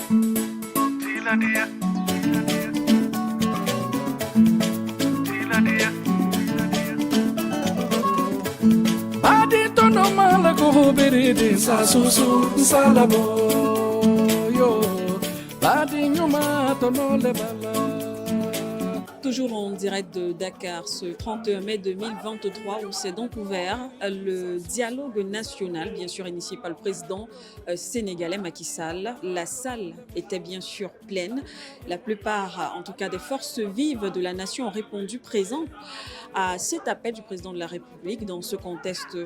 Badi tono mala ko berede sa susu salabo yo badi nyuma tono le bala. Toujours en direct de Dakar ce 31 mai 2023 où s'est donc ouvert le dialogue national, bien sûr initié par le président sénégalais Macky Sall. La salle était bien sûr pleine. La plupart, en tout cas des forces vives de la nation, ont répondu présent à cet appel du président de la République dans ce contexte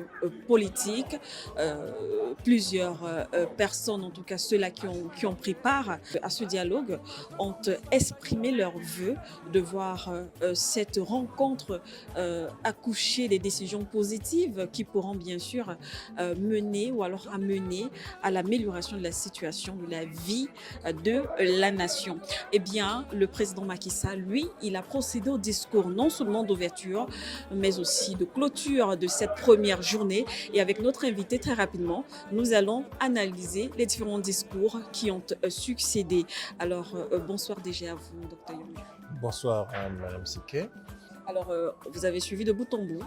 politique. Plusieurs personnes, en tout cas ceux-là qui ont pris part à ce dialogue, ont exprimé leur vœu de voir cette rencontre accoucher des décisions positives qui pourront bien sûr mener ou alors amener à l'amélioration de la situation, de la vie de la nation. Eh bien, le président Macky Sall, lui, il a procédé au discours non seulement d'ouverture, mais aussi de clôture de cette première journée. Et avec notre invité, très rapidement, nous allons analyser les différents discours qui ont succédé. Alors, bonsoir déjà à vous, Dr Young. Bonsoir, Madame Siké. Alors, vous avez suivi de bout en bout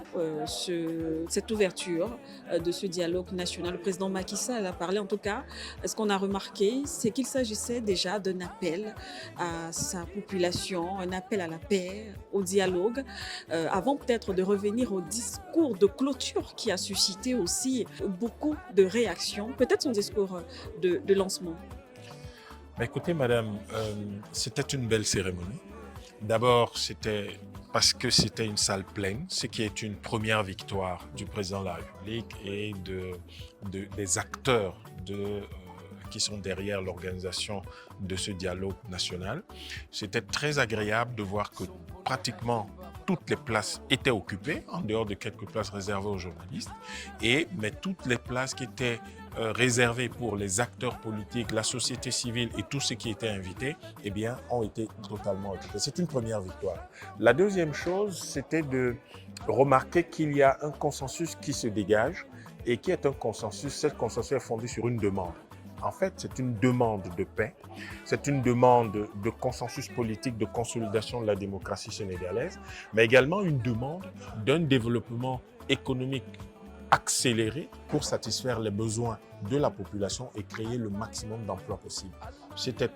cette ouverture de ce dialogue national. Le président Macky Sall a parlé, en tout cas, ce qu'on a remarqué, c'est qu'il s'agissait déjà d'un appel à sa population, un appel à la paix, au dialogue, avant peut-être de revenir au discours de clôture qui a suscité aussi beaucoup de réactions, peut-être son discours de lancement. Écoutez, Madame, c'était une belle cérémonie. D'abord, c'était parce que c'était une salle pleine, ce qui est une première victoire du président de la République et des acteurs qui sont derrière l'organisation de ce dialogue national. C'était très agréable de voir que pratiquement toutes les places étaient occupées, en dehors de quelques places réservées aux journalistes, mais toutes les places qui étaient réservées pour les acteurs politiques, la société civile et tous ceux qui étaient invités, eh bien, ont été totalement occupés. C'est une première victoire. La deuxième chose, c'était de remarquer qu'il y a un consensus qui se dégage et qui est un consensus, cet consensus est fondé sur une demande. En fait, c'est une demande de paix, c'est une demande de consensus politique, de consolidation de la démocratie sénégalaise, mais également une demande d'un développement économique accéléré pour satisfaire les besoins de la population et créer le maximum d'emplois possible. C'était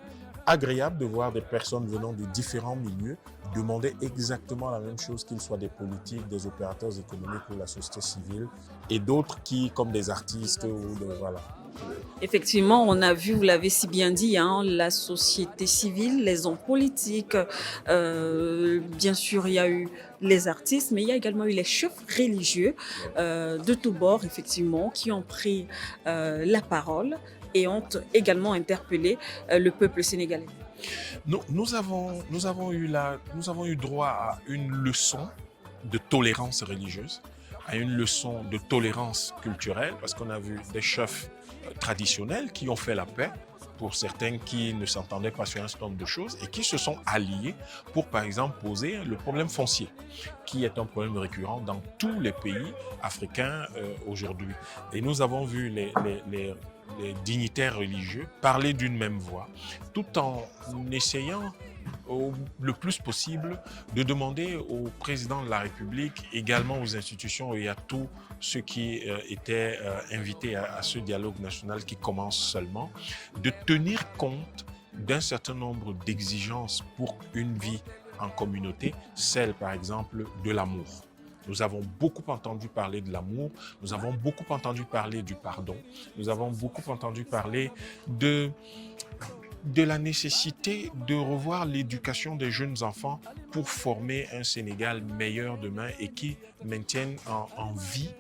agréable de voir des personnes venant de différents milieux demander exactement la même chose, qu'ils soient des politiques, des opérateurs économiques ou la société civile, et d'autres qui, comme des artistes ou voilà. Effectivement, on a vu, vous l'avez si bien dit, la société civile, les hommes politiques, bien sûr il y a eu les artistes, mais il y a également eu les chefs religieux de tous bords, effectivement, qui ont pris la parole et ont également interpellé le peuple sénégalais. Nous avons eu droit à une leçon de tolérance religieuse, à une leçon de tolérance culturelle, parce qu'on a vu des chefs traditionnels qui ont fait la paix pour certains qui ne s'entendaient pas sur un certain nombre de choses et qui se sont alliés pour, par exemple, poser le problème foncier, qui est un problème récurrent dans tous les pays africains aujourd'hui. Et nous avons vu les dignitaires religieux parler d'une même voix, tout en essayant le plus possible de demander au président de la République, également aux institutions et à tous ceux qui étaient invités à ce dialogue national qui commence seulement, de tenir compte d'un certain nombre d'exigences pour une vie en communauté, celle par exemple de l'amour. Nous avons beaucoup entendu parler de l'amour, nous avons beaucoup entendu parler du pardon, nous avons beaucoup entendu parler de la nécessité de revoir l'éducation des jeunes enfants pour former un Sénégal meilleur demain et qui maintienne en vie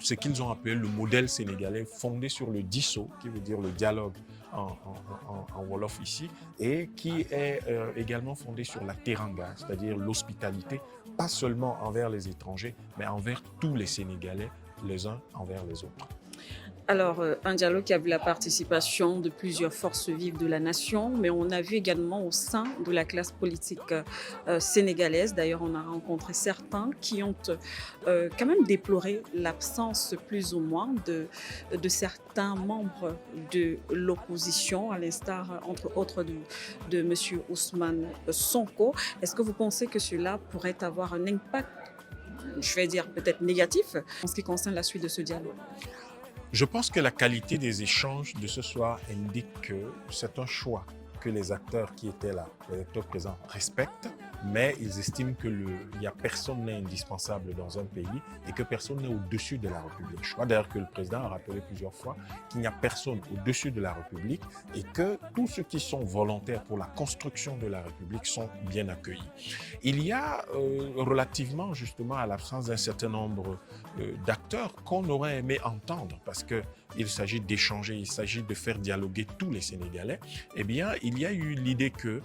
ce qu'ils ont appelé le modèle sénégalais fondé sur le disso, qui veut dire le dialogue en Wolof ici, et qui est également fondé sur la teranga, c'est-à-dire l'hospitalité, pas seulement envers les étrangers, mais envers tous les Sénégalais, les uns envers les autres. Alors, un dialogue qui a vu la participation de plusieurs forces vives de la nation, mais on a vu également au sein de la classe politique sénégalaise, d'ailleurs on a rencontré certains qui ont quand même déploré l'absence plus ou moins de certains membres de l'opposition, à l'instar entre autres de M. Ousmane Sonko. Est-ce que vous pensez que cela pourrait avoir un impact, je vais dire peut-être négatif, en ce qui concerne la suite de ce dialogue? Je pense que la qualité des échanges de ce soir indique que c'est un choix que les acteurs qui étaient là, les acteurs présents, respectent, mais ils estiment qu'il n'y a personne n'est indispensable dans un pays et que personne n'est au-dessus de la République. Je crois d'ailleurs que le président a rappelé plusieurs fois qu'il n'y a personne au-dessus de la République et que tous ceux qui sont volontaires pour la construction de la République sont bien accueillis. Il y a relativement justement à l'absence d'un certain nombre d'acteurs qu'on aurait aimé entendre parce qu'il s'agit d'échanger, il s'agit de faire dialoguer tous les Sénégalais, eh bien, il y a eu l'idée que,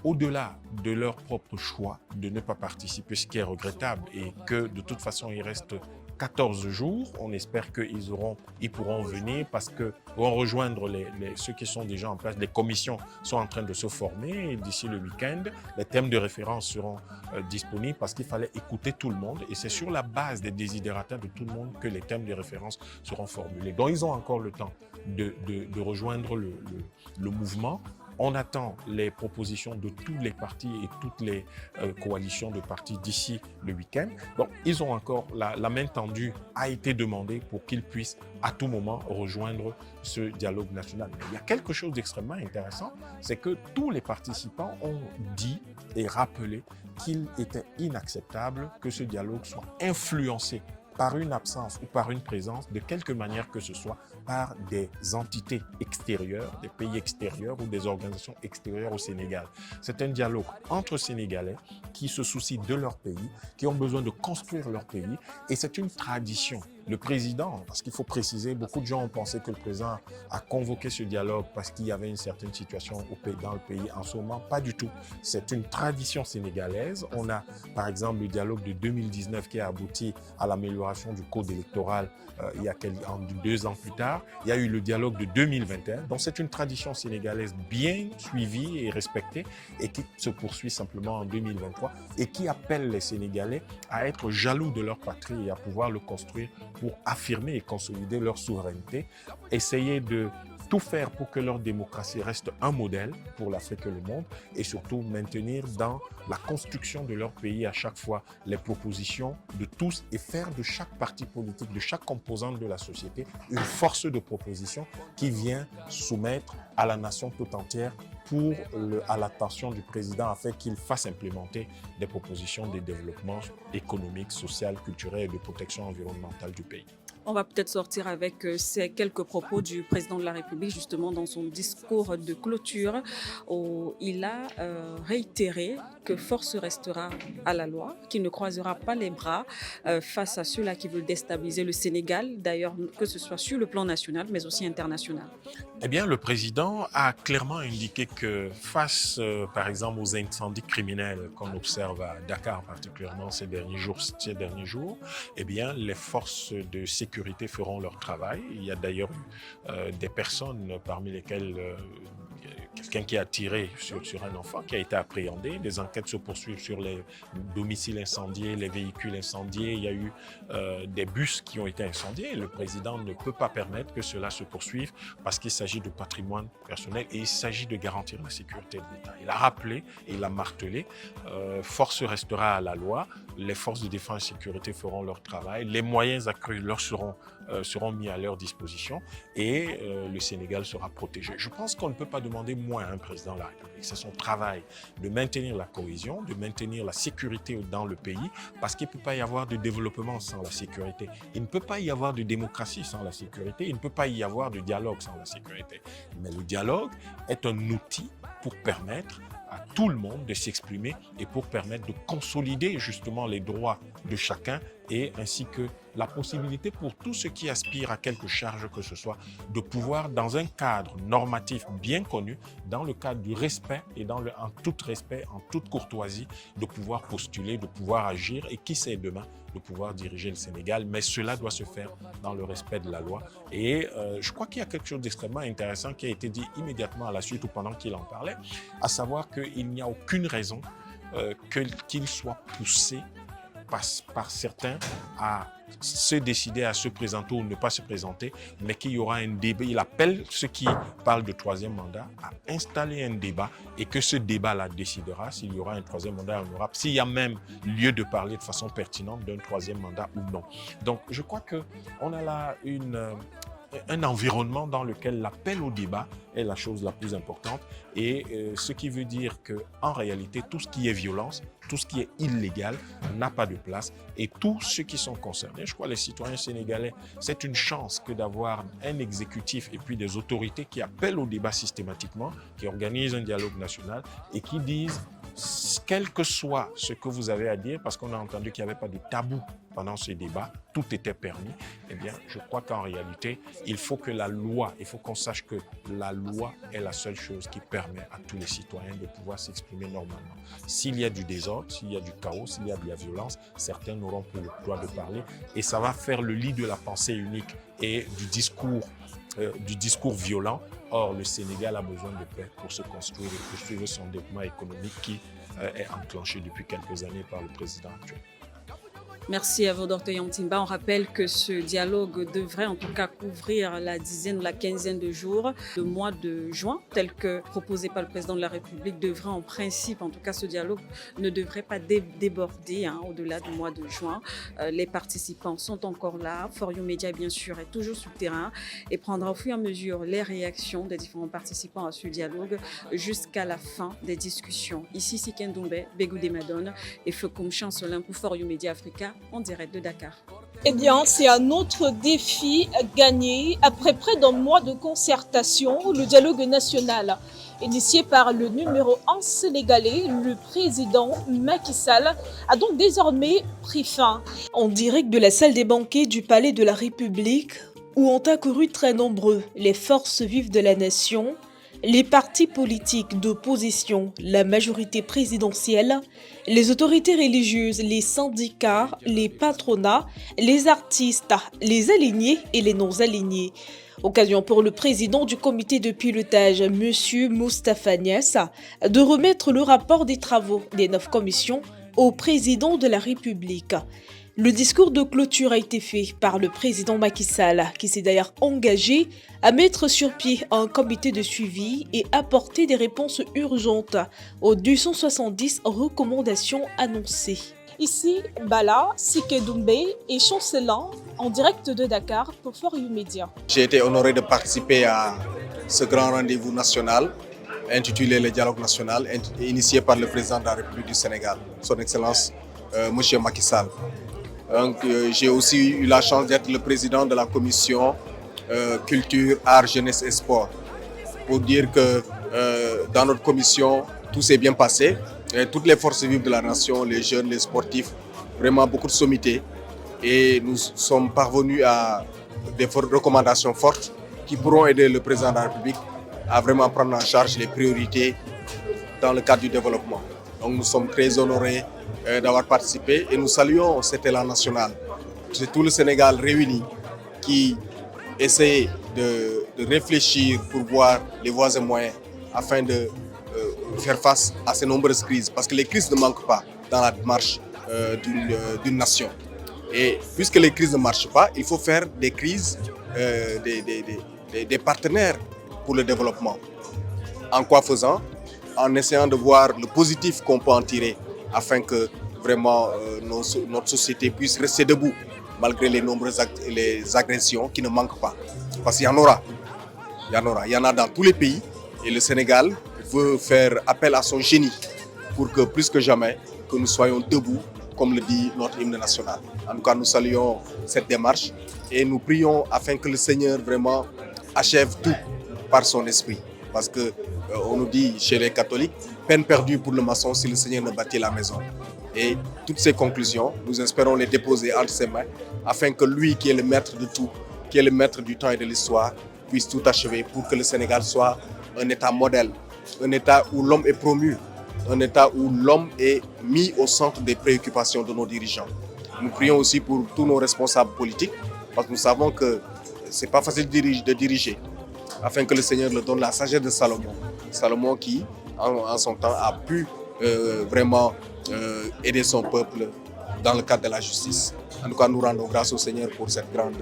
au-delà de leur propre choix de ne pas participer, ce qui est regrettable, et que de toute façon, il reste 14 jours, on espère qu'ils pourront venir parce que vont rejoindre ceux qui sont déjà en place. Les commissions sont en train de se former d'ici le week-end. Les thèmes de référence seront disponibles parce qu'il fallait écouter tout le monde et c'est sur la base des désidérata de tout le monde que les thèmes de référence seront formulés. Donc ils ont encore le temps de rejoindre le mouvement. On attend les propositions de tous les partis et toutes les coalitions de partis d'ici le week-end. Donc, ils ont encore, la main tendue a été demandée pour qu'ils puissent à tout moment rejoindre ce dialogue national. Mais il y a quelque chose d'extrêmement intéressant, c'est que tous les participants ont dit et rappelé qu'il était inacceptable que ce dialogue soit influencé par une absence ou par une présence, de quelque manière que ce soit, par des entités extérieures, des pays extérieurs ou des organisations extérieures au Sénégal. C'est un dialogue entre Sénégalais qui se soucient de leur pays, qui ont besoin de construire leur pays, et c'est une tradition. Le président, parce qu'il faut préciser, beaucoup de gens ont pensé que le président a convoqué ce dialogue parce qu'il y avait une certaine situation dans le pays en ce moment. Pas du tout. C'est une tradition sénégalaise. On a, par exemple, le dialogue de 2019 qui a abouti à l'amélioration du code électoral il y a 2 ans plus tard. Il y a eu le dialogue de 2021. Donc, c'est une tradition sénégalaise bien suivie et respectée et qui se poursuit simplement en 2023 et qui appelle les Sénégalais à être jaloux de leur patrie et à pouvoir le construire pour affirmer et consolider leur souveraineté, essayer de tout faire pour que leur démocratie reste un modèle pour l'Afrique et le monde et surtout maintenir dans la construction de leur pays à chaque fois les propositions de tous et faire de chaque parti politique, de chaque composante de la société une force de proposition qui vient soumettre à la nation tout entière à l'attention du président afin qu'il fasse implémenter des propositions de développement économique, social, culturel et de protection environnementale du pays. On va peut-être sortir avec ces quelques propos du président de la République, justement dans son discours de clôture, où il a réitéré que force restera à la loi, qu'il ne croisera pas les bras face à ceux-là qui veulent déstabiliser le Sénégal, d'ailleurs que ce soit sur le plan national, mais aussi international. Eh bien, le président a clairement indiqué que face, par exemple, aux incendies criminels qu'on observe à Dakar particulièrement ces derniers jours, eh bien, les forces de sécurité feront leur travail. Il y a d'ailleurs eu des personnes parmi lesquelles quelqu'un qui a tiré sur un enfant qui a été appréhendé. Des enquêtes se poursuivent sur les domiciles incendiés, les véhicules incendiés. Il y a eu des bus qui ont été incendiés. Le président ne peut pas permettre que cela se poursuive parce qu'il s'agit de patrimoine personnel et il s'agit de garantir la sécurité de l'État. Il a rappelé et il a martelé, force restera à la loi, les forces de défense et de sécurité feront leur travail, les moyens accrus leur seront mis à leur disposition et le Sénégal sera protégé. Je pense qu'on ne peut pas demander moins à un président de la République. C'est son travail de maintenir la cohésion, de maintenir la sécurité dans le pays parce qu'il ne peut pas y avoir de développement sans la sécurité. Il ne peut pas y avoir de démocratie sans la sécurité. Il ne peut pas y avoir de dialogue sans la sécurité. Mais le dialogue est un outil pour permettre à tout le monde de s'exprimer et pour permettre de consolider justement les droits de chacun et ainsi que la possibilité pour tous ceux qui aspirent à quelque charge que ce soit de pouvoir, dans un cadre normatif bien connu, dans le cadre du respect et en tout respect, en toute courtoisie, de pouvoir postuler, de pouvoir agir et qui sait demain de pouvoir diriger le Sénégal. Mais cela doit se faire dans le respect de la loi. Et je crois qu'il y a quelque chose d'extrêmement intéressant qui a été dit immédiatement à la suite ou pendant qu'il en parlait, à savoir qu'il n'y a aucune raison qu'il soit poussé par certains à se décider à se présenter ou ne pas se présenter, mais qu'il y aura un débat. Il appelle ceux qui parlent de troisième mandat à installer un débat et que ce débat-là décidera s'il y aura un troisième mandat honorable, s'il y a même lieu de parler de façon pertinente d'un troisième mandat ou non. Donc, je crois qu'on a là un environnement dans lequel l'appel au débat est la chose la plus importante et ce qui veut dire qu'en réalité, tout ce qui est violence, tout ce qui est illégal n'a pas de place et tous ceux qui sont concernés, je crois les citoyens sénégalais, c'est une chance que d'avoir un exécutif et puis des autorités qui appellent au débat systématiquement, qui organisent un dialogue national et qui disent quel que soit ce que vous avez à dire, parce qu'on a entendu qu'il n'y avait pas de tabou pendant ce débat, tout était permis, eh bien, je crois qu'en réalité, il faut que la loi, il faut qu'on sache que la loi est la seule chose qui permet à tous les citoyens de pouvoir s'exprimer normalement. S'il y a du désordre, s'il y a du chaos, s'il y a de la violence, certains n'auront plus le droit de parler et ça va faire le lit de la pensée unique et du discours violent. Or, le Sénégal a besoin de paix pour se construire et poursuivre son développement économique qui est enclenché depuis quelques années par le président actuel. Merci à vous, Dr Yantimba. On rappelle que ce dialogue devrait en tout cas couvrir la dizaine, la quinzaine de jours. Le mois de juin, tel que proposé par le président de la République, devrait en principe, en tout cas ce dialogue ne devrait pas déborder au-delà du mois de juin. Les participants sont encore là. For You Media, bien sûr, est toujours sur le terrain et prendra au fur et à mesure les réactions des différents participants à ce dialogue jusqu'à la fin des discussions. Ici, Siken Doumbé, Begoudé Madone et Fekoum Chancelin pour For You Media Africa en direct de Dakar. Eh bien, c'est un autre défi gagné. Après près d'un mois de concertation, le dialogue national initié par le numéro 1 sénégalais, le président Macky Sall, a donc désormais pris fin. En direct de la salle des banquets du Palais de la République, où ont accouru très nombreux les forces vives de la nation, les partis politiques d'opposition, la majorité présidentielle, les autorités religieuses, les syndicats, les patronats, les artistes, les alignés et les non-alignés. Occasion pour le président du comité de pilotage, M. Moustapha Niasse, de remettre le rapport des travaux des 9 commissions au président de la République. Le discours de clôture a été fait par le président Macky Sall, qui s'est d'ailleurs engagé à mettre sur pied un comité de suivi et apporter des réponses urgentes aux 270 recommandations annoncées. Ici, Bala, Siké Doumbé et Chancelin en direct de Dakar pour For You Media. J'ai été honoré de participer à ce grand rendez-vous national intitulé le dialogue national, initié par le président de la République du Sénégal, son Excellence M. Macky Sall. J'ai aussi eu la chance d'être le président de la commission culture, art, jeunesse et sport. Pour dire que dans notre commission, tout s'est bien passé. Et toutes les forces vives de la nation, les jeunes, les sportifs, vraiment beaucoup de sommité. Et nous sommes parvenus à des recommandations fortes qui pourront aider le président de la République à vraiment prendre en charge les priorités dans le cadre du développement. Donc nous sommes très honorés d'avoir participé et nous saluons cet élan national. C'est tout le Sénégal réuni qui essaie de réfléchir pour voir les voies et moyens afin de faire face à ces nombreuses crises. Parce que les crises ne manquent pas dans la démarche d'une nation. Et puisque les crises ne marchent pas, il faut faire des crises des partenaires pour le développement. En quoi faisant? En essayant de voir le positif qu'on peut en tirer afin que vraiment notre société puisse rester debout malgré les nombreuses agressions qui ne manquent pas. Parce qu'il y en aura. Il y en a dans tous les pays et le Sénégal veut faire appel à son génie pour que plus que jamais que nous soyons debout comme le dit notre hymne national. En tout cas, nous saluons cette démarche et nous prions afin que le Seigneur vraiment achève tout par son esprit. Parce que on nous dit chez les catholiques, peine perdue pour le maçon si le Seigneur ne bâtit la maison. Et toutes ces conclusions, nous espérons les déposer entre ses mains afin que lui, qui est le maître de tout, qui est le maître du temps et de l'histoire, puisse tout achever pour que le Sénégal soit un État modèle, un État où l'homme est promu, un État où l'homme est mis au centre des préoccupations de nos dirigeants. Nous prions aussi pour tous nos responsables politiques, parce que nous savons que ce n'est pas facile de diriger, afin que le Seigneur leur donne la sagesse de Salomon. Salomon qui, en son temps, a pu vraiment aider son peuple dans le cadre de la justice. En tout cas, nous rendons grâce au Seigneur pour cette grande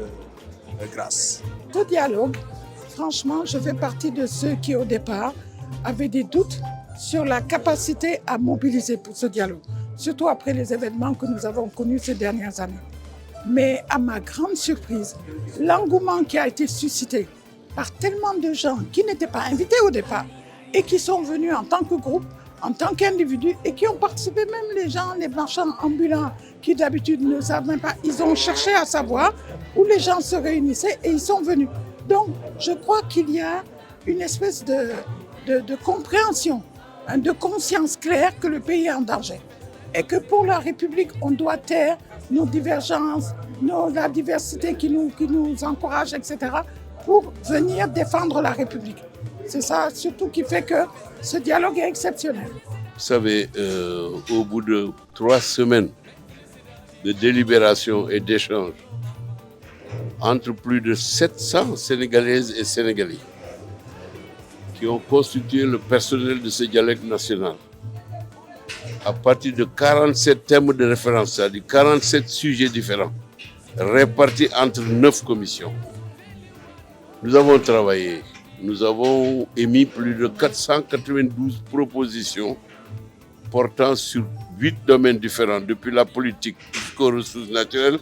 grâce. Ce dialogue, franchement, je fais partie de ceux qui, au départ, avaient des doutes sur la capacité à mobiliser pour ce dialogue, surtout après les événements que nous avons connus ces dernières années. Mais à ma grande surprise, l'engouement qui a été suscité par tellement de gens qui n'étaient pas invités au départ et qui sont venus en tant que groupe, en tant qu'individus et qui ont participé, même les gens, les marchands ambulants qui d'habitude ne savent même pas, ils ont cherché à savoir où les gens se réunissaient et ils sont venus. Donc je crois qu'il y a une espèce de compréhension, de conscience claire que le pays est en danger et que pour la République, on doit taire nos divergences, la diversité qui nous encourage, etc., pour venir défendre la République. C'est ça surtout qui fait que ce dialogue est exceptionnel. Vous savez, au bout de 3 semaines de délibération et d'échange entre plus de 700 Sénégalaises et Sénégalais qui ont constitué le personnel de ce dialogue national, à partir de 47 thèmes de référence, c'est-à-dire 47 sujets différents, répartis entre 9 commissions. Nous avons travaillé, nous avons émis plus de 492 propositions portant sur 8 domaines différents, depuis la politique jusqu'aux ressources naturelles,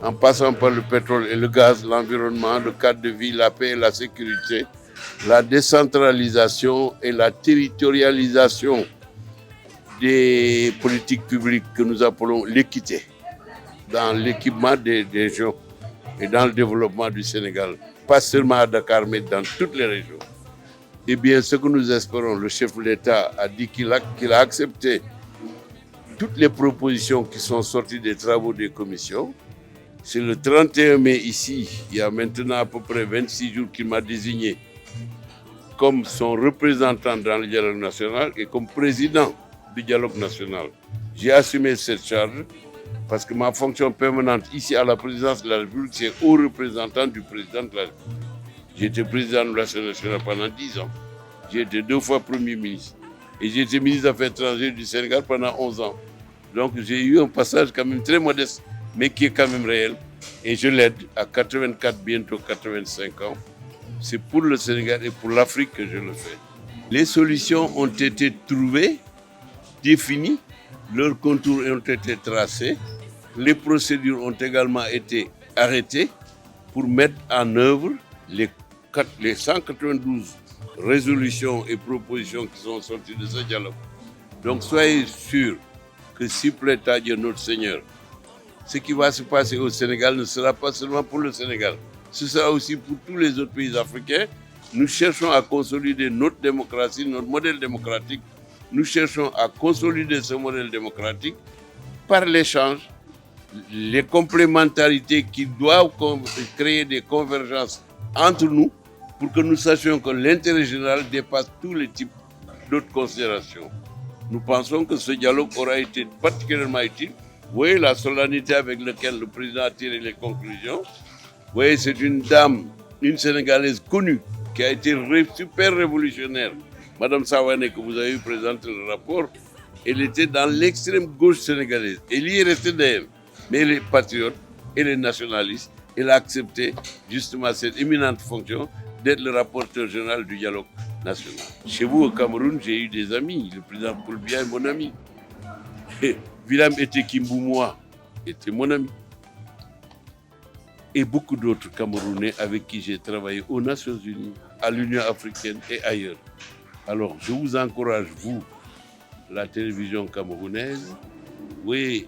en passant par le pétrole et le gaz, l'environnement, le cadre de vie, la paix et la sécurité, la décentralisation et la territorialisation des politiques publiques que nous appelons l'équité dans l'équipement des régions et dans le développement du Sénégal, pas seulement à Dakar, mais dans toutes les régions. Eh bien, ce que nous espérons, le chef de l'État a dit qu'il a accepté toutes les propositions qui sont sorties des travaux des commissions. C'est le 31 mai ici, il y a maintenant à peu près 26 jours qu'il m'a désigné comme son représentant dans le dialogue national et comme président du dialogue national. J'ai assumé cette charge parce que ma fonction permanente ici à la présidence de la République, c'est haut représentant du président de la République. J'ai été président de l'Assemblée nationale pendant 10 ans. J'ai été 2 fois Premier ministre. Et j'ai été ministre des Affaires étrangères du Sénégal pendant 11 ans. Donc j'ai eu un passage quand même très modeste, mais qui est quand même réel. Et je l'aide à 84, bientôt 85 ans. C'est pour le Sénégal et pour l'Afrique que je le fais. Les solutions ont été trouvées, définies, leurs contours ont été tracés, les procédures ont également été arrêtées pour mettre en œuvre les 192 résolutions et propositions qui sont sorties de ce dialogue. Donc soyez sûrs que si plaît à Dieu notre Seigneur, ce qui va se passer au Sénégal ne sera pas seulement pour le Sénégal, ce sera aussi pour tous les autres pays africains. Nous cherchons à consolider notre démocratie, notre modèle démocratique. Nous cherchons à consolider ce modèle démocratique par l'échange, les complémentarités qui doivent créer des convergences entre nous pour que nous sachions que l'intérêt général dépasse tous les types d'autres considérations. Nous pensons que ce dialogue aura été particulièrement utile. Vous voyez la solennité avec laquelle le président a tiré les conclusions. Vous voyez, c'est une dame, une Sénégalaise connue, qui a été super révolutionnaire. Madame Sawane, que vous avez présenté le rapport, elle était dans l'extrême gauche sénégalaise. Elle y est restée d'ailleurs. Mais elle est patriote, elle est nationaliste. Elle a accepté justement cette éminente fonction d'être le rapporteur général du dialogue national. Chez vous au Cameroun, j'ai eu des amis. Le président Paul Biya est mon ami. Et William Etekimboumoua était mon ami. Et beaucoup d'autres Camerounais avec qui j'ai travaillé aux Nations Unies, à l'Union africaine et ailleurs. Alors, je vous encourage, vous, la télévision camerounaise, oui,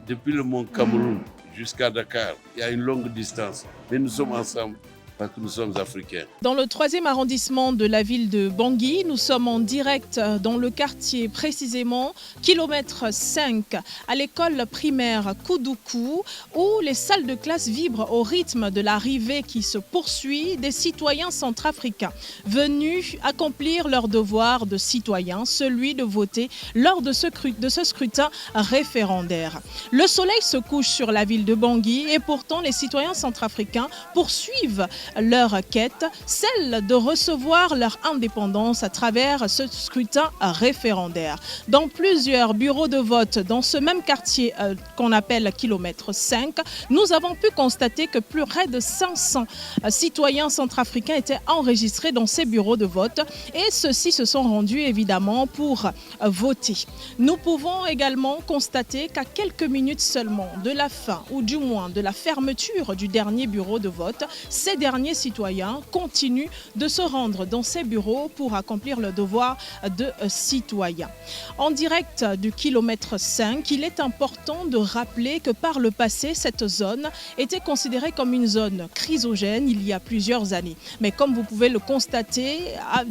depuis le mont Cameroun jusqu'à Dakar, il y a une longue distance, mais nous sommes ensemble. parce que nous sommes africains. Dans le 3e arrondissement de la ville de Bangui, nous sommes en direct dans le quartier, précisément kilomètre 5, à l'école primaire Koudoukou, où les salles de classe vibrent au rythme de l'arrivée qui se poursuit des citoyens centrafricains venus accomplir leur devoir de citoyen, celui de voter lors de ce scrutin référendaire. Le soleil se couche sur la ville de Bangui et pourtant les citoyens centrafricains poursuivent leur quête, celle de recevoir leur indépendance à travers ce scrutin référendaire. Dans plusieurs bureaux de vote dans ce même quartier qu'on appelle kilomètre 5, nous avons pu constater que plus près de 500 citoyens centrafricains étaient enregistrés dans ces bureaux de vote et ceux-ci se sont rendus évidemment pour voter. Nous pouvons également constater qu'à quelques minutes seulement de la fin ou du moins de la fermeture du dernier bureau de vote, ces derniers citoyens continuent de se rendre dans ces bureaux pour accomplir le devoir de citoyen. En direct du kilomètre 5, il est important de rappeler que par le passé, cette zone était considérée comme une zone chrysogène il y a plusieurs années. Mais comme vous pouvez le constater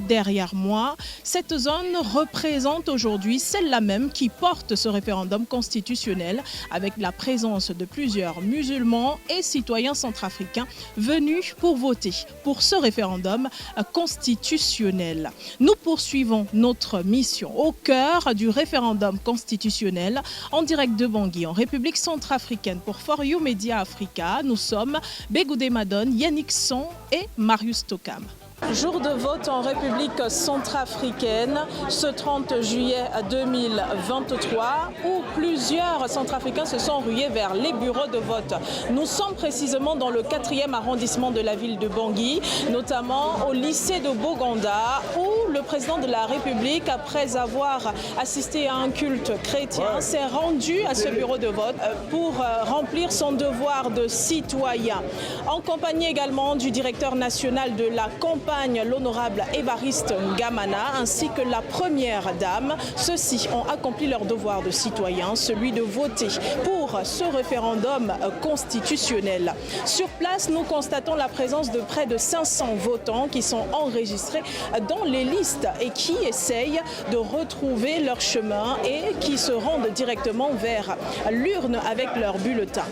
derrière moi, cette zone représente aujourd'hui celle-là même qui porte ce référendum constitutionnel avec la présence de plusieurs musulmans et citoyens centrafricains venus pour voter pour ce référendum constitutionnel. Nous poursuivons notre mission au cœur du référendum constitutionnel en direct de Bangui en République centrafricaine pour For You Media Africa. Nous sommes Begoudé Madone, Yannick Son et Marius Tokam. Jour de vote en République centrafricaine, ce 30 juillet 2023, où plusieurs centrafricains se sont rués vers les bureaux de vote. Nous sommes précisément dans le 4e arrondissement de la ville de Bangui, notamment au lycée de Boganda, où le président de la République, après avoir assisté à un culte chrétien, s'est rendu à ce bureau de vote pour remplir son devoir de citoyen. En compagnie également du directeur national de la campagne, l'honorable Évariste Ngamana, ainsi que la première dame. Ceux-ci ont accompli leur devoir de citoyen, celui de voter pour ce référendum constitutionnel. Sur place, nous constatons la présence de près de 500 votants qui sont enregistrés dans les listes et qui essayent de retrouver leur chemin et qui se rendent directement vers l'urne avec leur bulletin.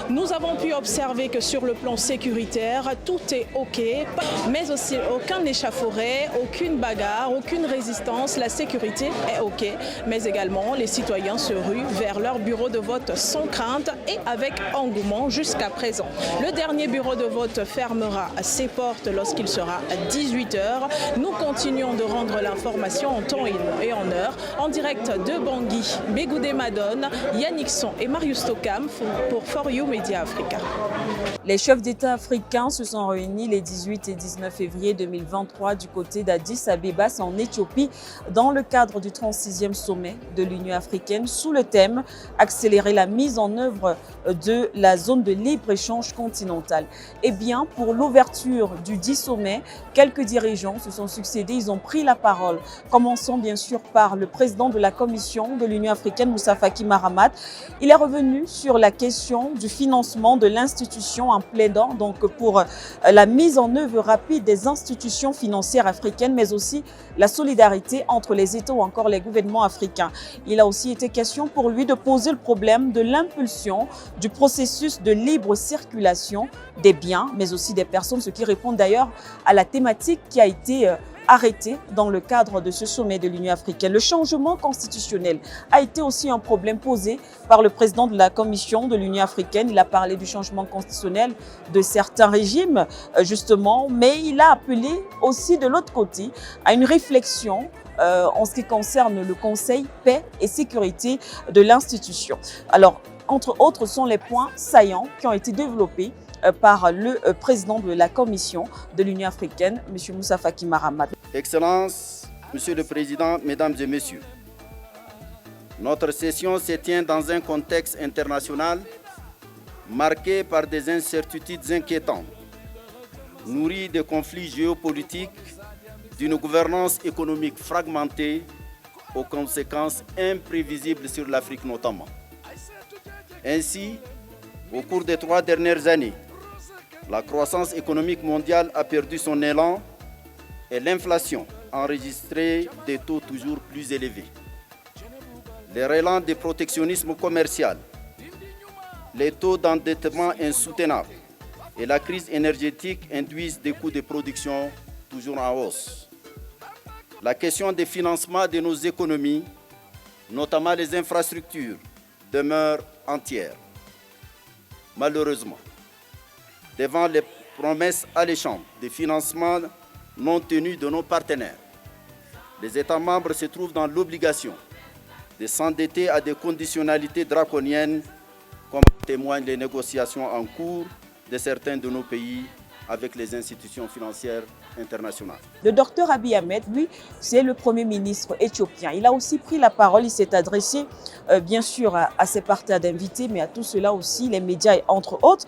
Nous avons pu observer que sur le plan sécuritaire, tout est OK, mais aussi aucun échauffourée, aucune bagarre, aucune résistance. La sécurité est OK, mais également les citoyens se ruent vers leur bureau de vote sans crainte et avec engouement jusqu'à présent. Le dernier bureau de vote fermera ses portes lorsqu'il sera à 18h. Nous continuons de rendre l'information en temps et en heure. En direct de Bangui, Begoudé Madone, Yannick Son et Marius Tokam pour For You Media Africa. Les chefs d'État africains se sont réunis les 18 et 19 février 2023 du côté d'Addis Abeba en Éthiopie dans le cadre du 36e sommet de l'Union africaine sous le thème « Accélérer la mise en œuvre de la zone de libre-échange continentale ». Eh bien, pour l'ouverture du 10 sommet, quelques dirigeants se sont succédés, ils ont pris la parole. Commençons bien sûr par le président de la Commission de l'Union africaine, Moussa Faki Mahamat. Il est revenu sur la question du financement de l'institution en plaidant donc pour la mise en œuvre rapide des institutions financières africaines, mais aussi la solidarité entre les États ou encore les gouvernements africains. Il a aussi été question pour lui de poser le problème de l'impulsion du processus de libre circulation des biens, mais aussi des personnes, ce qui répond d'ailleurs à la thématique qui a été arrêté dans le cadre de ce sommet de l'Union africaine. Le changement constitutionnel a été aussi un problème posé par le président de la Commission de l'Union africaine. Il a parlé du changement constitutionnel de certains régimes, justement, mais il a appelé aussi de l'autre côté à une réflexion en ce qui concerne le Conseil paix et sécurité de l'institution. Alors, entre autres, sont les points saillants qui ont été développés par le président de la Commission de l'Union africaine, M. Moussa Faki Mahamat. Excellences, Monsieur le Président, Mesdames et Messieurs, notre session se tient dans un contexte international marqué par des incertitudes inquiétantes, nourries de conflits géopolitiques, d'une gouvernance économique fragmentée, aux conséquences imprévisibles sur l'Afrique notamment. Ainsi, au cours des 3 dernières années, La croissance économique mondiale a perdu son élan et l'inflation a enregistré des taux toujours plus élevés. Les relents du protectionnisme commercial, les taux d'endettement insoutenables et la crise énergétique induisent des coûts de production toujours en hausse. La question des financements de nos économies, notamment les infrastructures, demeure entière. Malheureusement, devant les promesses alléchantes de financement non tenues de nos partenaires, les États membres se trouvent dans l'obligation de s'endetter à des conditionnalités draconiennes, comme témoignent les négociations en cours de certains de nos pays avec les institutions financières internationales. Le docteur Abiy Ahmed, lui, c'est le Premier ministre éthiopien. Il a aussi pris la parole, il s'est adressé bien sûr à ses partenaires d'invités, mais à tout cela aussi, les médias entre autres.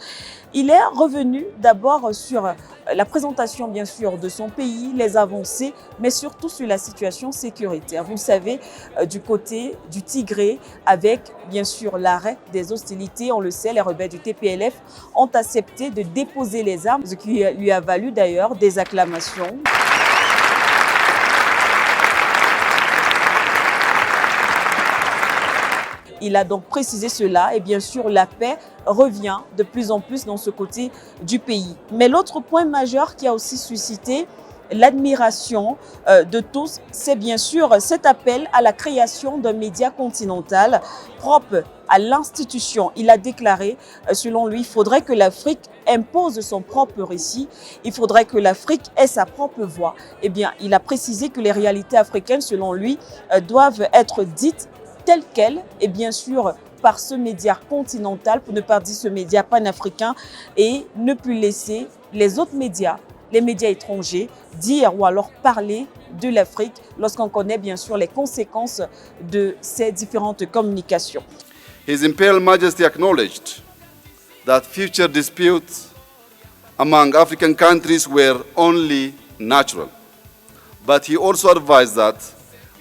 Il est revenu d'abord sur la présentation bien sûr de son pays, les avancées, mais surtout sur la situation sécuritaire. Vous le savez, du côté du Tigré, avec bien sûr l'arrêt des hostilités, on le sait, les rebelles du TPLF ont accepté de déposer les armes, ce qui lui a valu d'ailleurs des acclamations. Il a donc précisé cela et bien sûr la paix revient de plus en plus dans ce côté du pays. Mais l'autre point majeur qui a aussi suscité l'admiration de tous, c'est bien sûr cet appel à la création d'un média continental propre à l'institution. Il a déclaré, selon lui, il faudrait que l'Afrique impose son propre récit, il faudrait que l'Afrique ait sa propre voix. Eh bien, il a précisé que les réalités africaines, selon lui, doivent être dites telles quelles, et bien sûr par ce média continental, pour ne pas dire ce média panafricain, et ne plus laisser les autres médias, les médias étrangers, dire ou alors parler de l'Afrique lorsqu'on connaît bien sûr les conséquences de ces différentes communications. His Imperial Majesty acknowledged that future disputes among African countries were only natural, but he also advised that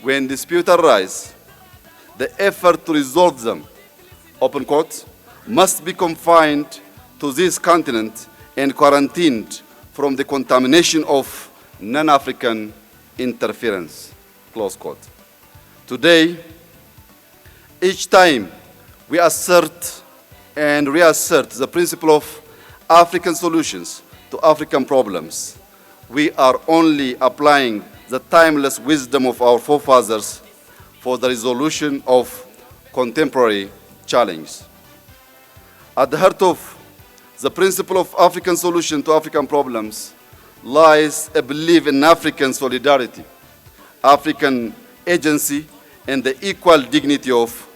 when disputes arise, the effort to resolve them, open quote, must be confined to this continent and quarantined from the contamination of non-African interference, close quote. Today, each time we assert and reassert the principle of African solutions to African problems, we are only applying the timeless wisdom of our forefathers for the resolution of contemporary challenges. At the heart of the principle of African solution to African problems lies a belief in African solidarity, African agency, and the equal dignity of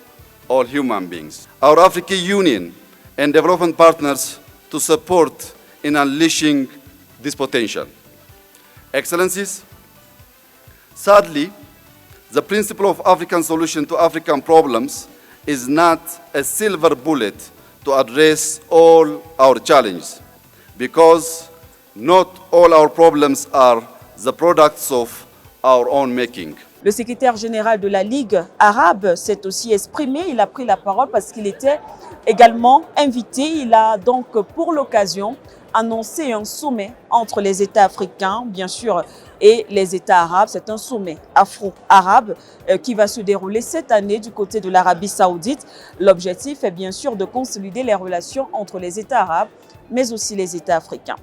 all human beings. Our African Union and development partners to support in unleashing this potential. Excellencies, sadly, the principle of African solution to African problems is not a silver bullet to address all our challenges, because not all our problems are the products of our own making. Le secrétaire général de la Ligue arabe s'est aussi exprimé, il a pris la parole parce qu'il était également invité. Il a donc pour l'occasion annoncé un sommet entre les États africains, bien sûr, et les États arabes. C'est un sommet afro-arabe qui va se dérouler cette année du côté de l'Arabie saoudite. L'objectif est bien sûr de consolider les relations entre les États arabes, mais aussi les États africains.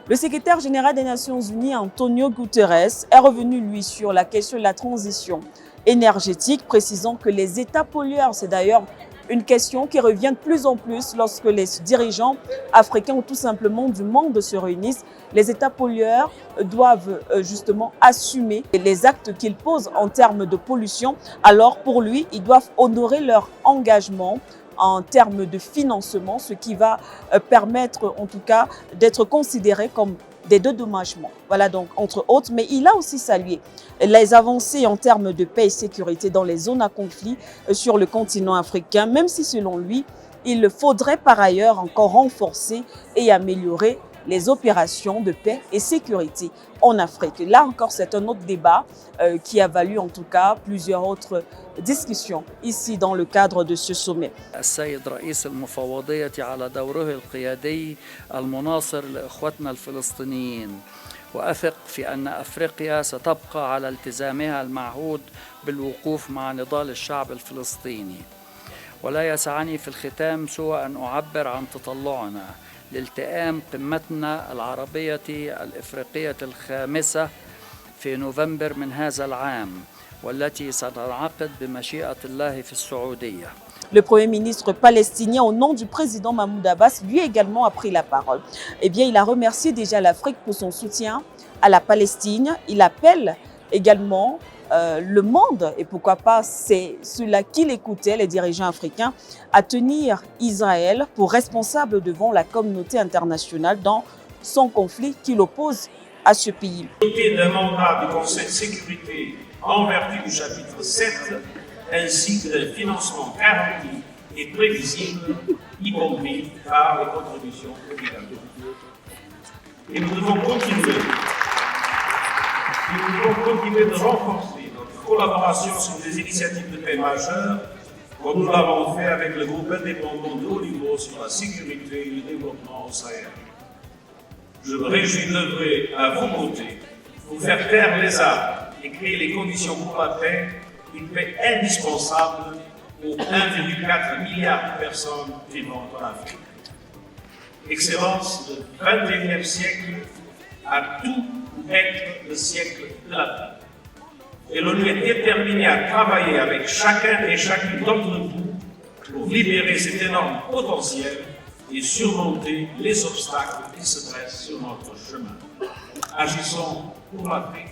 Le secrétaire général des Nations Unies, Antonio Guterres, est revenu, lui, sur la question de la transition énergétique, précisant que les États pollueurs, c'est d'ailleurs une question qui revient de plus en plus lorsque les dirigeants africains ou tout simplement du monde se réunissent. Les États pollueurs doivent justement assumer les actes qu'ils posent en termes de pollution. Alors pour lui, ils doivent honorer leur engagement en termes de financement, ce qui va permettre en tout cas d'être considéré comme des dédommagements. Voilà donc entre autres, mais il a aussi salué les avancées en termes de paix et sécurité dans les zones à conflit sur le continent africain, même si selon lui, il faudrait par ailleurs encore renforcer et améliorer les opérations de paix et sécurité en Afrique. Là encore, c'est un autre débat qui a valu en tout cas plusieurs autres discussions ici dans le cadre de ce sommet. السيد رئيس المفوضية على دوره القيادي المناصر لإخوتنا الفلسطينيين وأثق في أن أفريقيا ستبقى على التزامها المعهود بالوقوف مع نضال الشعب الفلسطيني ولا يسعني في الختام سوى أن أعبر عن تطلعنا لالتئام قمتنا العربية الإفريقية الخامسة في نوفمبر من هذا العام والتي ستنعقد بمشيئة الله في السعودية. Le Premier ministre palestinien, au nom du président Mahmoud Abbas, lui également a pris la parole. Eh bien, il a remercié déjà l'Afrique pour son soutien à la Palestine. Il appelle également le monde, et pourquoi pas, c'est cela qu'il écoutait, les dirigeants africains, à tenir Israël pour responsable devant la communauté internationale dans son conflit qui l'oppose à ce pays. D'un mandat du Conseil de sécurité en vertu du chapitre 7, ainsi que d'un financement garanti et prévisible, y compris par les contributions obligatoires. Et nous devons continuer de renforcer notre collaboration sur des initiatives de paix majeures, comme nous l'avons fait avec le groupe indépendant de haut niveau sur la sécurité et le développement au Sahel. Je me réjouis d'œuvrer à vos côtés pour faire taire les armes et créer les conditions pour la paix, une paix indispensable aux 1,4 milliard de personnes vivant en Afrique. Excellence, le XXIe siècle a tout pour être le siècle de la paix. Et l'ONU est déterminée à travailler avec chacun et chacune d'entre vous pour libérer cet énorme potentiel et surmonter les obstacles qui se dressent sur notre chemin. Agissons pour l'Afrique.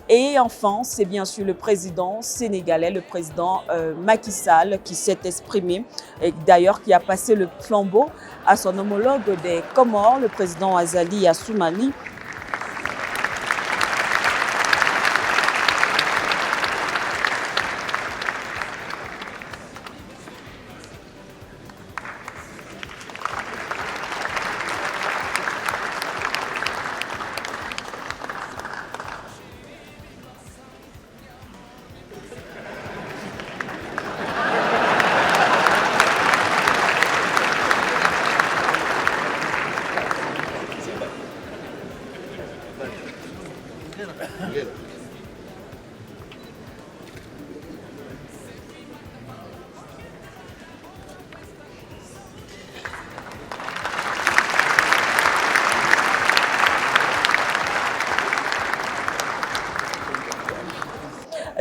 Et enfin, c'est bien sûr le président sénégalais, le président Macky Sall, qui s'est exprimé et d'ailleurs qui a passé le flambeau à son homologue des Comores, le président Azali Assoumani.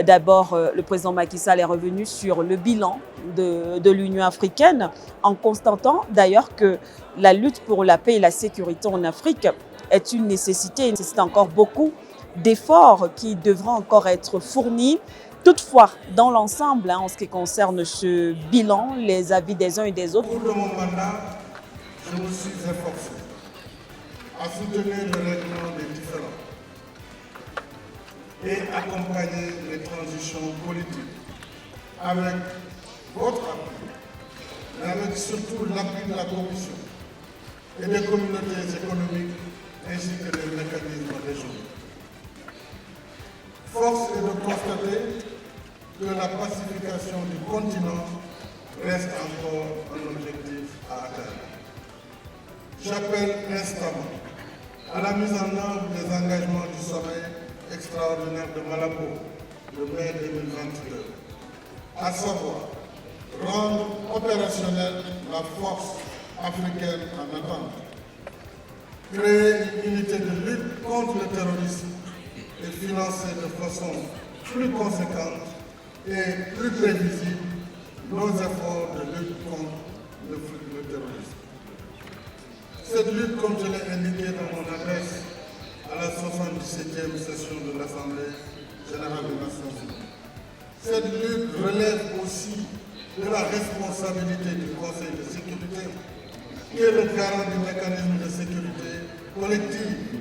D'abord, le président Macky Sall est revenu sur le bilan de l'Union africaine en constatant d'ailleurs que la lutte pour la paix et la sécurité en Afrique est une nécessité. Il nécessite encore beaucoup d'efforts qui devront encore être fournis. Toutefois, dans l'ensemble, en ce qui concerne ce bilan, les avis des uns et des autres. Au cours de mon mandat, je me suis efforcé à soutenir le règlement des différends et accompagner les transitions politiques avec votre appui, mais avec surtout l'appui de la Commission et des communautés économiques ainsi que des mécanismes régionaux. Force est de constater que la pacification du continent reste encore un objectif à atteindre. J'appelle instamment à la mise en œuvre des engagements du sommet extraordinaire de Malabo de mai 2022, à savoir rendre opérationnelle la force africaine en attente, créer une unité de lutte contre le terrorisme et financer de façon plus conséquente et plus prévisible nos efforts de lutte contre le terrorisme. Cette lutte, comme je l'ai indiqué dans mon adresse à la 77e session de l'Assemblée générale des Nations Unies, cette lutte relève aussi de la responsabilité du Conseil de sécurité, qui est le garant du mécanisme de sécurité collective,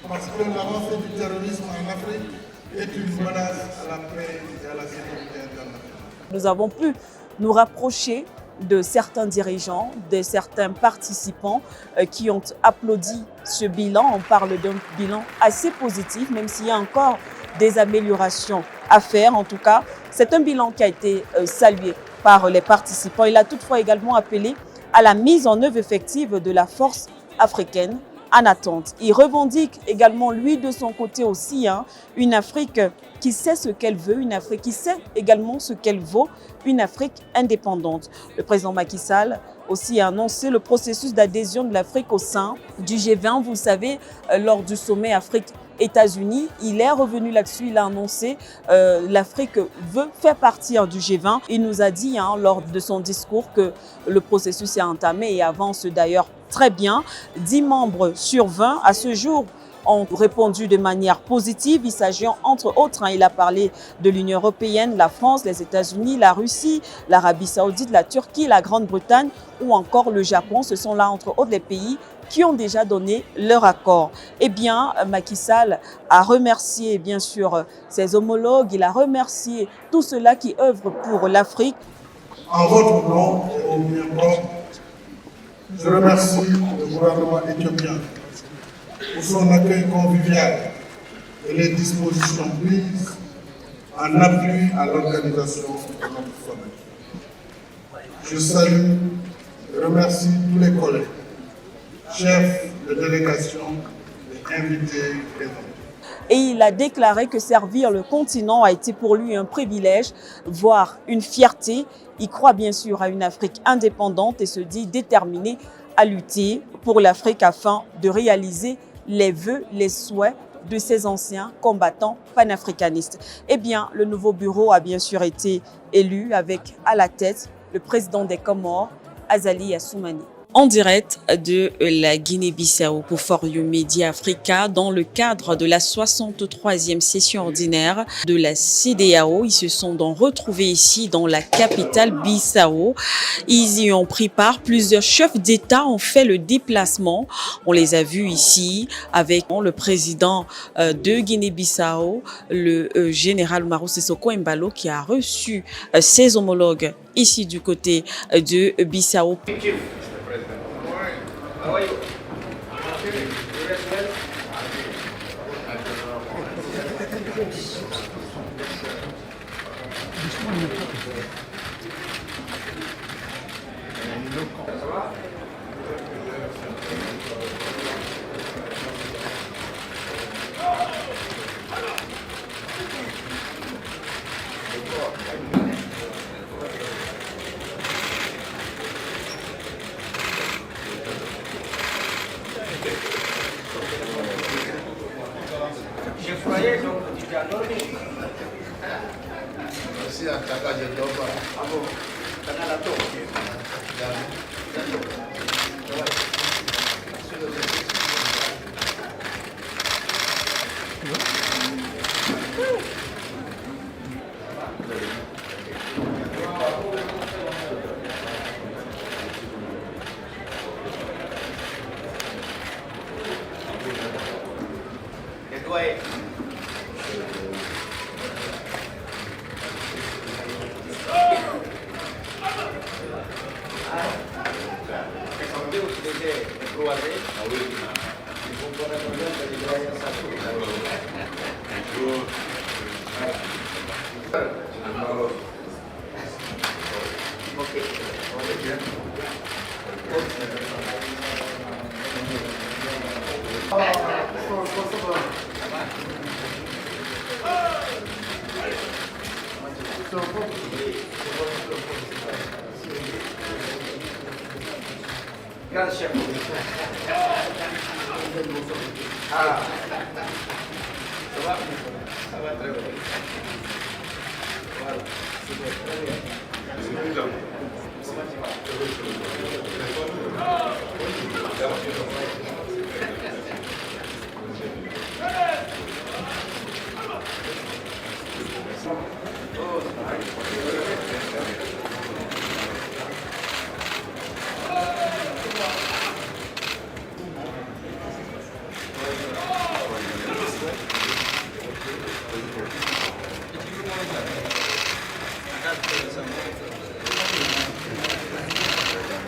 parce que l'avancée du terrorisme en Afrique est une menace à la paix et à la sécurité internationale. Nous avons pu nous rapprocher de certains dirigeants, de certains participants qui ont applaudi ce bilan. On parle d'un bilan assez positif, même s'il y a encore des améliorations à faire. En tout cas, c'est un bilan qui a été salué par les participants. Il a toutefois également appelé à la mise en œuvre effective de la force africaine en attente. Il revendique également, lui, de son côté aussi, une Afrique qui sait ce qu'elle veut, une Afrique qui sait également ce qu'elle vaut, une Afrique indépendante. Le président Macky Sall aussi a annoncé le processus d'adhésion de l'Afrique au sein du G20. Vous le savez, lors du sommet Afrique-États-Unis, il est revenu là-dessus, il a annoncé l'Afrique veut faire partie du G20. Il nous a dit lors de son discours que le processus est entamé et avance d'ailleurs très bien. 10 membres sur 20 à ce jour ont répondu de manière positive. Il s'agit entre autres, il a parlé de l'Union européenne, la France, les États-Unis, la Russie, l'Arabie saoudite, la Turquie, la Grande-Bretagne ou encore le Japon. Ce sont là entre autres les pays qui ont déjà donné leur accord. Eh bien, Macky Sall a remercié bien sûr ses homologues, il a remercié tous ceux-là qui œuvrent pour l'Afrique. En votre nom et au mien propre, je remercie le gouvernement éthiopien pour son accueil convivial et les dispositions prises en appui à l'organisation de notre sommet. Je salue et remercie tous les collègues, chefs de délégation et invités présents. Et il a déclaré que servir le continent a été pour lui un privilège, voire une fierté. Il croit bien sûr à une Afrique indépendante et se dit déterminé à lutter pour l'Afrique afin de réaliser les vœux, les souhaits de ces anciens combattants panafricanistes. Eh bien, le nouveau bureau a bien sûr été élu avec à la tête le président des Comores, Azali Assoumani. En direct de la Guinée-Bissau pour For You Media Africa dans le cadre de la 63e session ordinaire de la CEDEAO. Ils se sont donc retrouvés ici dans la capitale Bissau. Ils y ont pris part. Plusieurs chefs d'État ont fait le déplacement. On les a vus ici avec le président de Guinée-Bissau, le général Umaru Sissoco Embalo, qui a reçu ses homologues ici du côté de Bissau. How are you?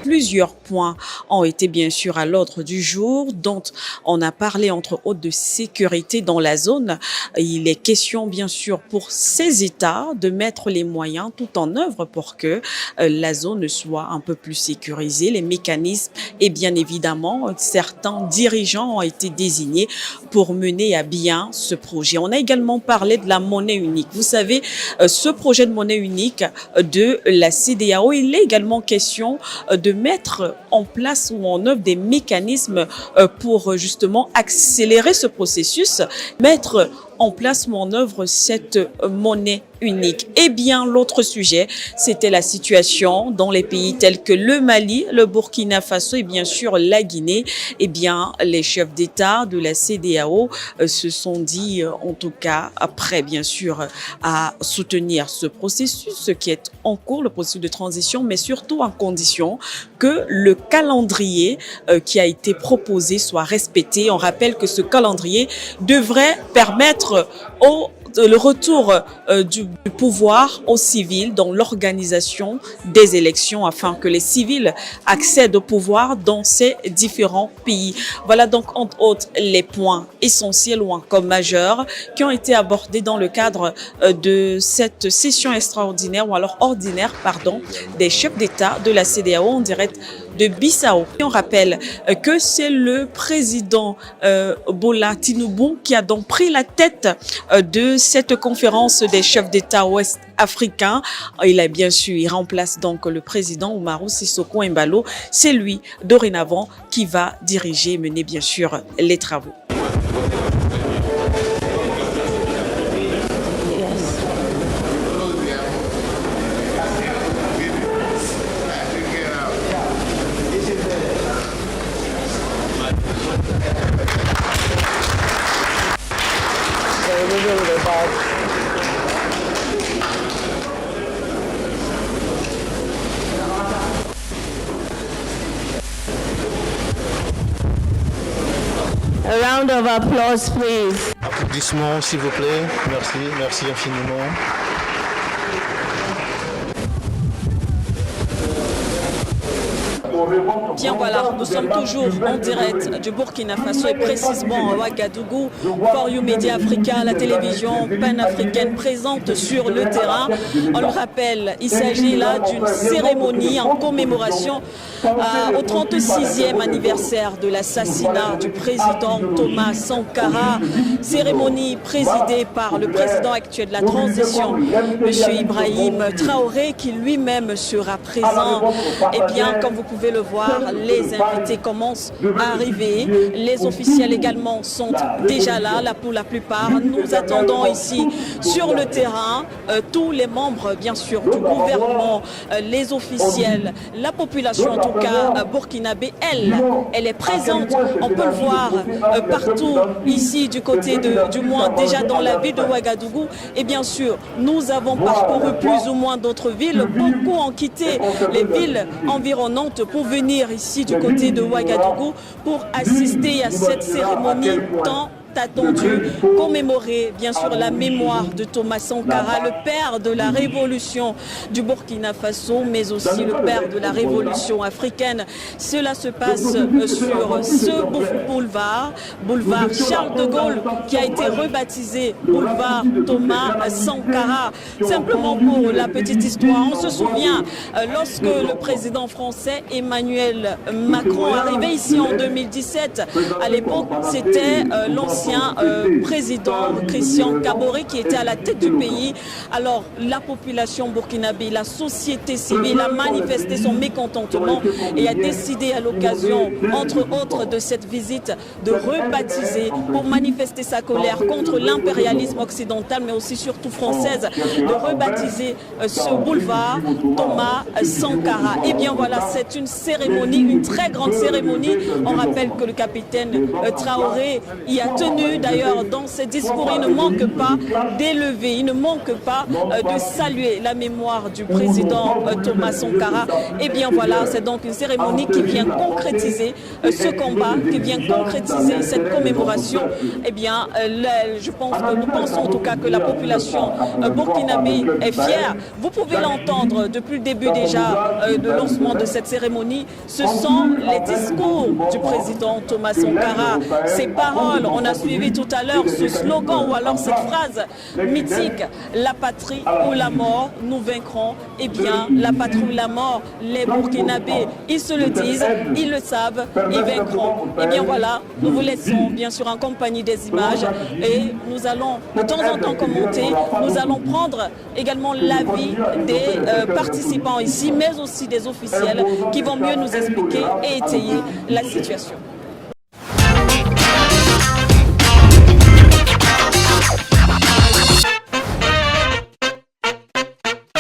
Plusieurs points ont été bien sûr à l'ordre du jour, dont on a parlé entre autres de sécurité dans la zone. Il est question bien sûr pour ces États de mettre les moyens tout en œuvre pour que la zone soit un peu plus sécurisée, les mécanismes et bien évidemment certains dirigeants ont été désignés pour mener à bien ce projet. On a également parlé de la monnaie unique. Vous savez, ce projet de monnaie unique de la CEDEAO, il est également question de mettre en place ou en œuvre des mécanismes pour justement accélérer ce processus, mettre en place ou en œuvre cette monnaie unique. Eh bien, l'autre sujet, c'était la situation dans les pays tels que le Mali, le Burkina Faso et bien sûr la Guinée. Eh bien, les chefs d'État de la CEDEAO se sont dit, en tout cas, prêts bien sûr à soutenir ce processus, ce qui est en cours, le processus de transition, mais surtout en condition que le calendrier qui a été proposé soit respecté. On rappelle que ce calendrier devrait permettre le retour du pouvoir aux civils dans l'organisation des élections afin que les civils accèdent au pouvoir dans ces différents pays. Voilà donc entre autres les points essentiels ou encore majeurs qui ont été abordés dans le cadre de cette session extraordinaire ou alors ordinaire, des chefs d'État de la CEDEAO en direct de Bissau. Et on rappelle que c'est le président Bola Tinubu qui a donc pris la tête de cette conférence des chefs d'État ouest-africains. Il remplace donc le président Umaru Sissoco Embalo. C'est lui, dorénavant, qui va diriger et mener bien sûr les travaux. A round of applause, please. Applaudissements, s'il vous plaît. Merci, merci infiniment. Bien voilà, nous sommes toujours en direct du Burkina Faso et précisément à Ouagadougou. For You Media Africa, la télévision panafricaine présente sur le terrain. On le rappelle, il s'agit là d'une cérémonie en commémoration au 36e anniversaire de l'assassinat du président Thomas Sankara. Cérémonie présidée par le président actuel de la transition, M. Ibrahim Traoré, qui lui-même sera présent. Et bien, comme vous pouvez le voir, les invités commencent à arriver. Les officiels également sont déjà là pour la plupart. Nous attendons ici sur le terrain tous les membres, bien sûr, du gouvernement, les officiels, la population, en tout cas burkinabé, elle est présente. On peut le voir partout ici du côté du moins déjà dans la ville de Ouagadougou. Et bien sûr, nous avons parcouru plus ou moins d'autres villes. Beaucoup ont quitté les villes environnantes pour venir ici du côté de Ouagadougou pour assister à cette cérémonie tant attendu, commémorer bien sûr la mémoire de Thomas Sankara, le père de la révolution du Burkina Faso, mais aussi le père de la révolution africaine. Cela se passe sur ce boulevard Charles de Gaulle, qui a été rebaptisé boulevard Thomas Sankara. Simplement pour la petite histoire, on se souvient lorsque le président français Emmanuel Macron arrivait ici en 2017, à l'époque c'était l'ancien président Christian Kaboré qui était à la tête du pays. Alors la population burkinabé, la société civile a manifesté son mécontentement et a décidé à l'occasion, entre autres, de cette visite de rebaptiser pour manifester sa colère contre l'impérialisme occidental mais aussi surtout française, de rebaptiser ce boulevard Thomas Sankara. Et bien voilà, c'est une cérémonie, une très grande cérémonie. On rappelle que le capitaine Traoré y a tenu continue d'ailleurs dans ses discours, il ne manque pas d'élever, il ne manque pas de saluer la mémoire du président Thomas Sankara. Et bien voilà, c'est donc une cérémonie qui vient concrétiser ce combat, qui vient concrétiser cette commémoration. Eh bien, je pense que nous pensons en tout cas que la population burkinabé est fière. Vous pouvez l'entendre depuis le début déjà de lancement de cette cérémonie. Ce sont les discours du président Thomas Sankara, ses paroles. On a suivi tout à l'heure ce slogan ou alors cette phrase mythique, la patrie ou la mort, nous vaincrons. Eh bien, la patrie ou la mort, les Burkinabés, ils se le disent, ils le savent, ils vaincront. Eh bien voilà, nous vous laissons bien sûr en compagnie des images et nous allons de temps en temps commenter, nous allons prendre également l'avis des participants ici, mais aussi des officiels qui vont mieux nous expliquer et étayer la situation.